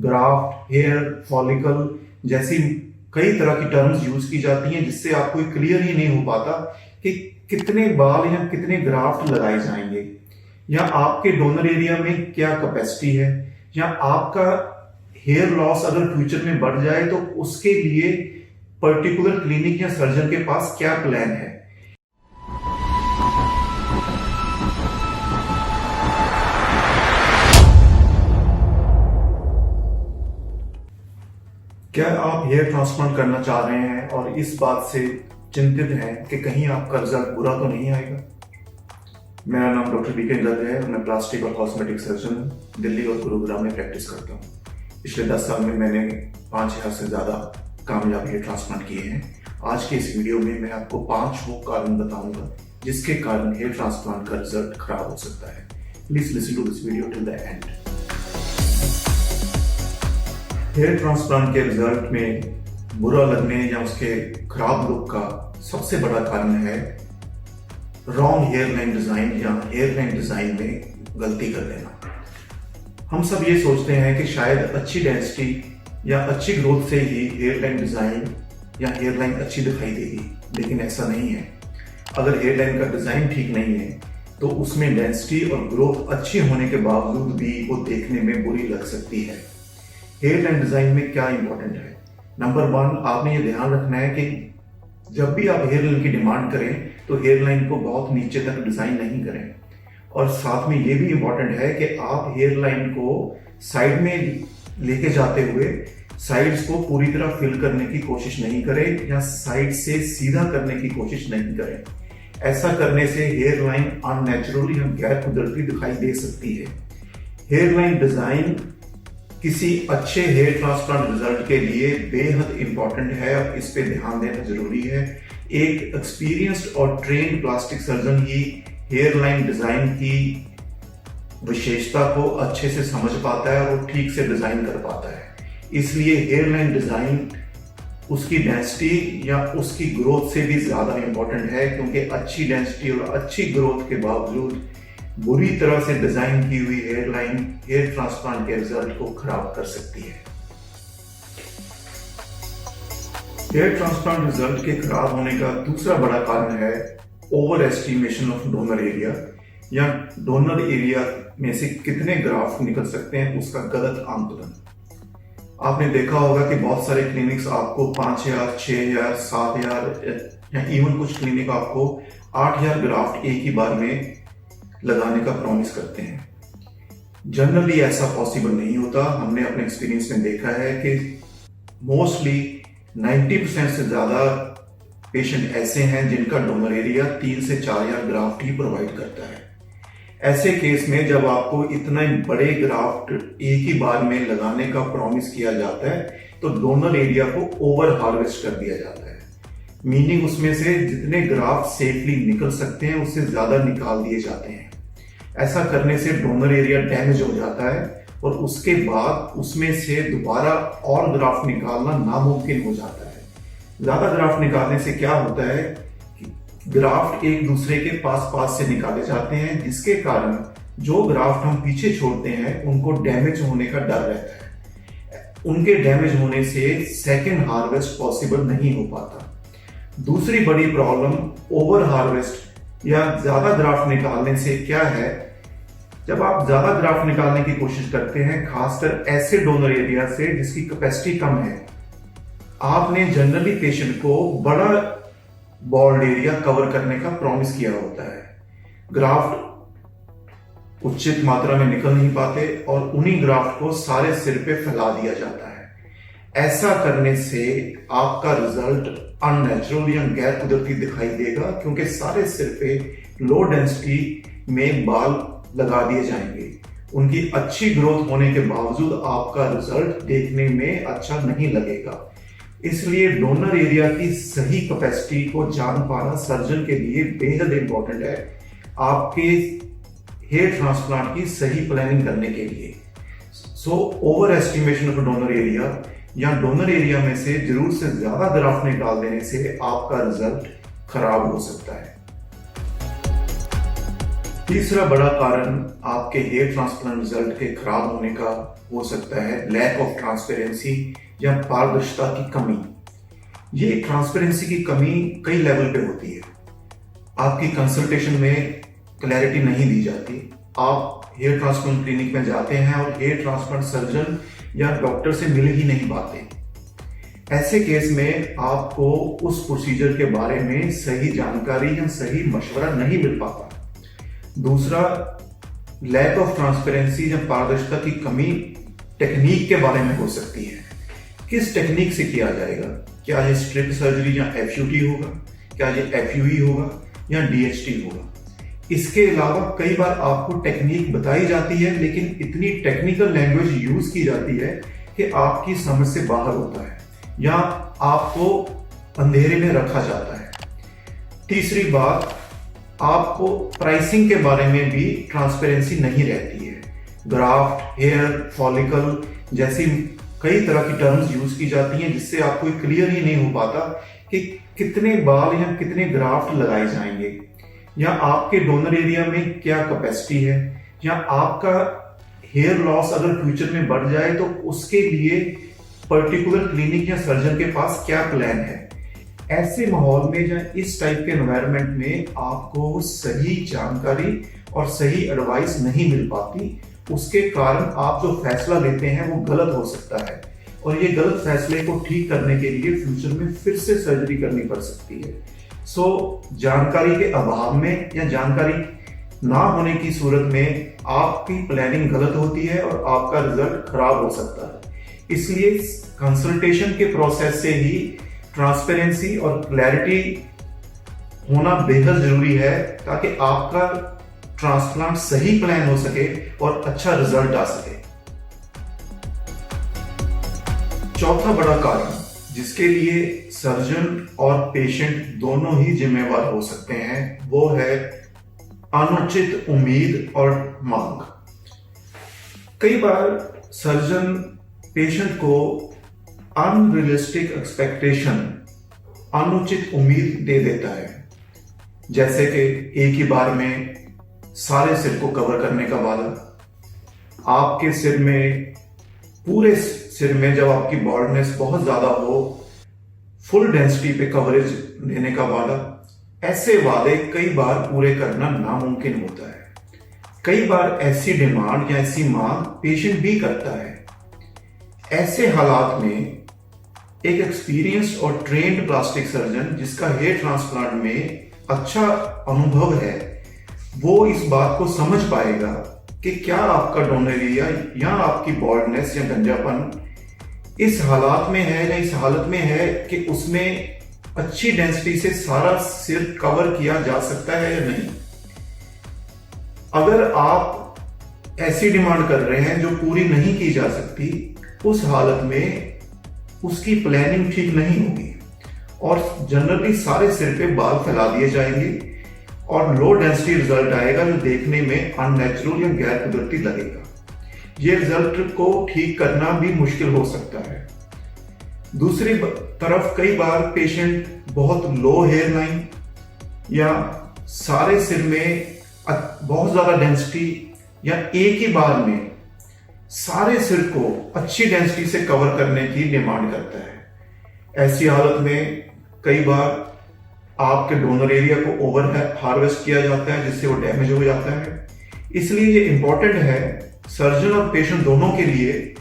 Graft, hair follicle जैसी कई तरह की टर्म्स यूज की जाती हैं, जिससे आपको क्लियर ही नहीं हो पाता कि कितने बाल या कितने ग्राफ्ट लगाए जाएंगे, या आपके डोनर एरिया में क्या कैपेसिटी है, या आपका हेयर लॉस अगर फ्यूचर में बढ़ जाए तो उसके लिए पर्टिकुलर क्लिनिक या सर्जन के पास क्या प्लान है। क्या आप हेयर ट्रांसप्लांट करना चाह रहे हैं और इस बात से चिंतित हैं कि कहीं आपका रिजल्ट बुरा तो नहीं आएगा? मेरा नाम डॉक्टर बीके इंदर है और मैं प्लास्टिक और कॉस्मेटिक सर्जन दिल्ली और गुरुग्राम में प्रैक्टिस करता हूँ। पिछले 10 साल में मैंने 5000 से ज़्यादा कामयाब हेयर ट्रांसप्लांट किए हैं। आज के इस वीडियो में मैं आपको 5 वो कारण बताऊंगा जिसके कारण हेयर ट्रांसप्लांट का रिजल्ट खराब हो सकता है। Please listen to this video till the end. Hair transplant के रिजल्ट में बुरा लगने या उसके खराब लुक का सबसे बड़ा कारण है रॉन्ग हेयर लाइन डिजाइन या हेयर लाइन डिजाइन में गलती कर देना। हम सब ये सोचते हैं कि शायद अच्छी डेंसिटी या अच्छी ग्रोथ से ही हेयर लाइन डिजाइन या हेयर लाइन अच्छी दिखाई देगी, लेकिन ऐसा नहीं है। अगर हेयर लाइन का डिजाइन ठीक नहीं है तो उसमें डेंसिटी और ग्रोथ अच्छी होने के बावजूद भी वो देखने में बुरी लग सकती है। हेयर लाइन डिजाइन में क्या इंपॉर्टेंट है? नंबर 1, आपने ये ध्यान रखना है कि जब भी आप हेयर लाइन की डिमांड करें तो हेयर लाइन को बहुत नीचे तक डिजाइन नहीं करें, और साथ में ये भी इंपॉर्टेंट है कि आप हेयर लाइन को साइड में लेके जाते हुए साइड्स को पूरी तरह फिल करने की कोशिश नहीं करें या साइड से सीधा करने की कोशिश नहीं करें। ऐसा करने से हेयर लाइन अननेचुरल या गैर कुदरती दिखाई दे सकती है। हेयर लाइन डिजाइन किसी अच्छे हेयर ट्रांसप्लांट रिजल्ट के लिए बेहद इंपॉर्टेंट है और इस पे ध्यान देना जरूरी है। एक एक्सपीरियंस्ड और ट्रेन्ड प्लास्टिक सर्जन ही हेयर लाइन डिजाइन की विशेषता को अच्छे से समझ पाता है और वो ठीक से डिजाइन कर पाता है। इसलिए हेयर लाइन डिजाइन उसकी डेंसिटी या उसकी ग्रोथ से भी ज्यादा इंपॉर्टेंट है, क्योंकि अच्छी डेंसिटी और अच्छी ग्रोथ के बावजूद बुरी तरह से डिजाइन की हुई हेयर लाइन हेयर ट्रांसप्लांट के रिजल्ट को खराब कर सकती है। हेयर ट्रांसप्लांट रिजल्ट के खराब होने का दूसरा बड़ा कारण है over estimation of donor area, या डोनर एरिया में से कितने ग्राफ्ट निकल सकते हैं उसका गलत आंकलन। आपने देखा होगा कि बहुत सारे क्लिनिक्स आपको 5000, 6000, 7000 या इवन कुछ क्लिनिक आपको 8000 ग्राफ्ट एक ही बार में लगाने का प्रॉमिस करते हैं। जनरली ऐसा पॉसिबल नहीं होता। हमने अपने एक्सपीरियंस में देखा है कि मोस्टली 90% से ज्यादा पेशेंट ऐसे हैं जिनका डोनर एरिया 3 से 4000 ग्राफ्ट ही प्रोवाइड करता है। ऐसे केस में जब आपको इतना बड़े ग्राफ्ट एक ही बार में लगाने का प्रॉमिस किया जाता है तो डोनर एरिया को ओवर हार्वेस्ट कर दिया जाता है। मीनिंग उसमें से जितने ग्राफ्ट सेफली निकल सकते हैं उससे ज्यादा निकाल दिए जाते हैं। ऐसा करने से डोनर एरिया डैमेज हो जाता है और उसके बाद उसमें से दोबारा और ग्राफ्ट निकालना नामुमकिन हो जाता है। ज्यादा ग्राफ्ट निकालने से क्या होता है कि ग्राफ्ट एक दूसरे के पास से निकाले जाते हैं, जिसके कारण जो ग्राफ्ट हम पीछे छोड़ते हैं उनको डैमेज होने का डर रहता है। उनके डैमेज होने से सेकेंड हार्वेस्ट पॉसिबल नहीं हो पाता। दूसरी बड़ी प्रॉब्लम ओवर हार्वेस्ट या ज्यादा ग्राफ्ट निकालने से क्या है, जब आप ज्यादा ग्राफ्ट निकालने की कोशिश करते हैं, खासकर ऐसे डोनर एरिया से जिसकी कैपेसिटी कम है, आपने जनरली पेशेंट को बड़ा बॉल्ड एरिया कवर करने का प्रॉमिस किया होता है। ग्राफ्ट उचित मात्रा में निकल नहीं पाते और उन्हीं ग्राफ्ट को सारे सिर पे फैला दिया जाता है। ऐसा करने से आपका रिजल्ट अननेचुरल या गैर कुदरती दिखाई देगा, क्योंकि सारे सिर पे लो डेंसिटी में बाल लगा दिए जाएंगे। उनकी अच्छी ग्रोथ होने के बावजूद आपका रिजल्ट देखने में अच्छा नहीं लगेगा। इसलिए डोनर एरिया की सही कैपेसिटी को जान पाना सर्जन के लिए बेहद इंपॉर्टेंट है आपके हेयर ट्रांसप्लांट की सही प्लानिंग करने के लिए। So over estimation of donor area या डोनर एरिया में से जरूर से ज्यादा ग्राफ्ट निकाल देने से आपका रिजल्ट खराब हो सकता है। तीसरा बड़ा कारण आपके हेयर ट्रांसप्लांट रिजल्ट के खराब होने का हो सकता है लैक ऑफ ट्रांसपेरेंसी या पारदर्शिता की कमी। ये ट्रांसपेरेंसी की कमी कई लेवल पे होती है। आपकी कंसल्टेशन में क्लैरिटी नहीं दी जाती। आप हेयर ट्रांसप्लांट क्लिनिक में जाते हैं और हेयर ट्रांसप्लांट सर्जन या डॉक्टर से मिल ही नहीं पाते। ऐसे केस में आपको उस प्रोसीजर के बारे में सही जानकारी या सही मशवरा नहीं मिल पाता। दूसरा, लैक ऑफ ट्रांसपेरेंसी या पारदर्शिता की कमी टेक्निक के बारे में हो सकती है। किस टेक्निक से किया जाएगा? क्या ये स्ट्रिप सर्जरी या एफयूटी होगा? क्या ये एफयूई होगा या डीएचटी होगा? इसके अलावा कई बार आपको टेक्निक बताई जाती है, लेकिन इतनी टेक्निकल लैंग्वेज यूज की जाती है कि आपकी समझ से बाहर होता है या आपको अंधेरे में रखा जाता है। तीसरी बात, आपको प्राइसिंग के बारे में भी ट्रांसपेरेंसी नहीं रहती है। ग्राफ्ट, हेयर फॉलिकल जैसी कई तरह की टर्म्स यूज की जाती हैं, जिससे आपको क्लियर ही नहीं हो पाता कि कितने बाल या कितने ग्राफ्ट लगाए जाएंगे, या आपके डोनर एरिया में क्या कैपेसिटी है, या आपका हेयर लॉस अगर फ्यूचर में बढ़ जाए तो उसके लिए पर्टिकुलर क्लिनिक या सर्जन के पास क्या प्लान है। ऐसे माहौल में या इस टाइप के एनवायरनमेंट में आपको सही जानकारी और सही एडवाइस नहीं मिल पाती। उसके कारण आप जो फैसला लेते हैं वो गलत हो सकता है, और ये गलत फैसले को ठीक करने के लिए फ्यूचर में फिर से सर्जरी करनी पड़ सकती है। जानकारी के अभाव में या जानकारी ना होने की सूरत में आपकी प्लानिंग गलत होती है और आपका रिजल्ट खराब हो सकता है। इसलिए कंसल्टेशन के प्रोसेस से ही ट्रांसपेरेंसी और क्लैरिटी होना बेहद जरूरी है, ताकि आपका ट्रांसप्लांट सही प्लान हो सके और अच्छा रिजल्ट आ सके। चौथा बड़ा कारण जिसके लिए सर्जन और पेशेंट दोनों ही जिम्मेवार हो सकते हैं, वो है अनुचित उम्मीद और मांग। कई बार सर्जन पेशेंट को अनरियलिस्टिक एक्सपेक्टेशन, अनुचित उम्मीद दे देता है, जैसे कि एक ही बार में सारे सिर को कवर करने का वादा, आपके सिर में पूरे सिर में जब आपकी बॉल्डनेस बहुत ज्यादा हो, फुल डेंसिटी पे कवरेज देने का वादा। ऐसे वादे कई बार पूरे करना नामुमकिन होता है। कई बार ऐसी डिमांड या ऐसी मांग पेशेंट भी करता है। ऐसे हालात में एक एक्सपीरियंस्ड और ट्रेन्ड प्लास्टिक सर्जन जिसका हेयर ट्रांसप्लांट में अच्छा अनुभव है, वो इस बात को समझ पाएगा कि क्या आपका डोनर एरिया या आपकी बॉल्डनेस या गंजापन इस हालात में है या इस हालत में है कि उसमें अच्छी डेंसिटी से सारा सिर कवर किया जा सकता है या नहीं। अगर आप ऐसी डिमांड कर रहे हैं जो पूरी नहीं की जा सकती, उस हालत में उसकी प्लानिंग ठीक नहीं होगी और जनरली सारे सिर पे बाल फैला दिए जाएंगे और लो डेंसिटी रिजल्ट आएगा, जो देखने में अननेचुरल या गैर कुदरती लगेगा। ये रिजल्ट को ठीक करना भी मुश्किल हो सकता है। दूसरी तरफ कई बार पेशेंट बहुत लो हेयर लाइन या सारे सिर में बहुत ज्यादा डेंसिटी या एक ही बार में सारे सिर को अच्छी डेंसिटी से कवर करने की डिमांड करता है। ऐसी हालत में कई बार आपके डोनर एरिया को ओवर हार्वेस्ट किया जाता है, जिससे वो डैमेज हो जाता है। इसलिए ये इंपॉर्टेंट है सर्जन और पेशेंट दोनों के लिए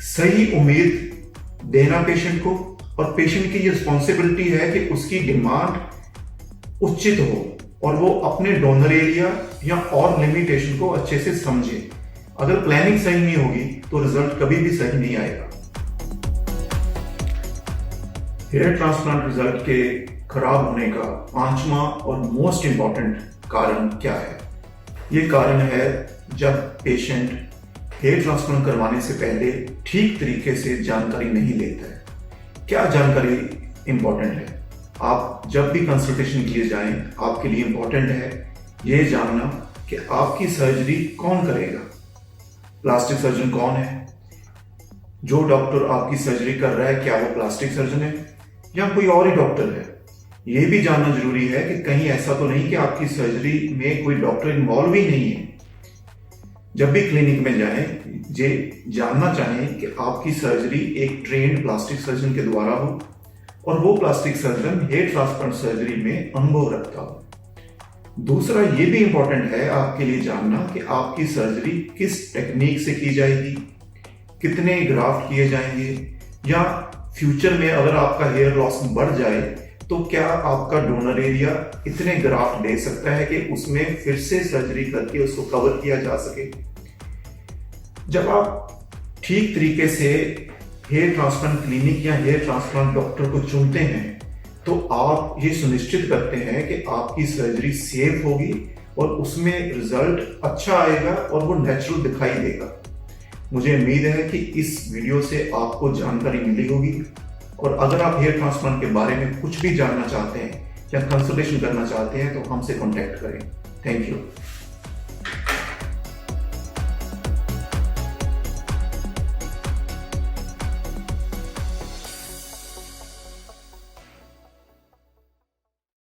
सही उम्मीद देना पेशेंट को, और पेशेंट की ये रिस्पॉन्सिबिलिटी है कि उसकी डिमांड उचित हो और वो अपने डोनर एरिया या और लिमिटेशन को अच्छे से समझे। अगर प्लानिंग सही नहीं होगी तो रिजल्ट कभी भी सही नहीं आएगा। हेयर ट्रांसप्लांट रिजल्ट के खराब होने का पांचवा और मोस्ट इंपॉर्टेंट कारण क्या है? ये कारण है जब पेशेंट हेयर ट्रांसप्लांट करवाने से पहले ठीक तरीके से जानकारी नहीं लेता है। क्या जानकारी इंपॉर्टेंट है? आप जब भी कंसल्टेशन के लिए जाएं, आपके लिए इंपॉर्टेंट है ये जानना कि आपकी सर्जरी कौन करेगा। प्लास्टिक सर्जन कौन है? जो डॉक्टर आपकी सर्जरी कर रहा है, क्या वो प्लास्टिक सर्जन है या कोई और ही डॉक्टर है? ये भी जानना जरूरी है कि कहीं ऐसा तो नहीं कि आपकी सर्जरी में कोई डॉक्टर इन्वॉल्व ही नहीं है। जब भी क्लिनिक में जाएं, ये जानना चाहें कि आपकी सर्जरी एक ट्रेन्ड प्लास्टिक सर्जन के द्वारा हो और वो plastic surgeon hair transplant surgery में अनुभव रखता हो। दूसरा ये भी इंपॉर्टेंट है आपके लिए जानना कि आपकी सर्जरी किस टेक्निक से की जाएगी, कितने ग्राफ्ट किए जाएंगे, या फ्यूचर में अगर आपका हेयर लॉस बढ़ जाए तो क्या आपका डोनर एरिया इतने ग्राफ्ट दे सकता है कि उसमें फिर से सर्जरी करके उसको कवर किया जा सके। जब आप ठीक तरीके से हेयर ट्रांसप्लांट क्लिनिक या हेयर ट्रांसप्लांट डॉक्टर को चुनते हैं तो आप ये सुनिश्चित करते हैं कि आपकी सर्जरी सेफ होगी और उसमें रिजल्ट अच्छा आएगा और वो नेचुरल दिखाई देगा। मुझे उम्मीद है कि इस वीडियो से आपको जानकारी मिली होगी, और अगर आप हेयर ट्रांसप्लांट के बारे में कुछ भी जानना चाहते हैं या कंसल्टेशन करना चाहते हैं तो हमसे कॉन्टैक्ट करें। Thank you.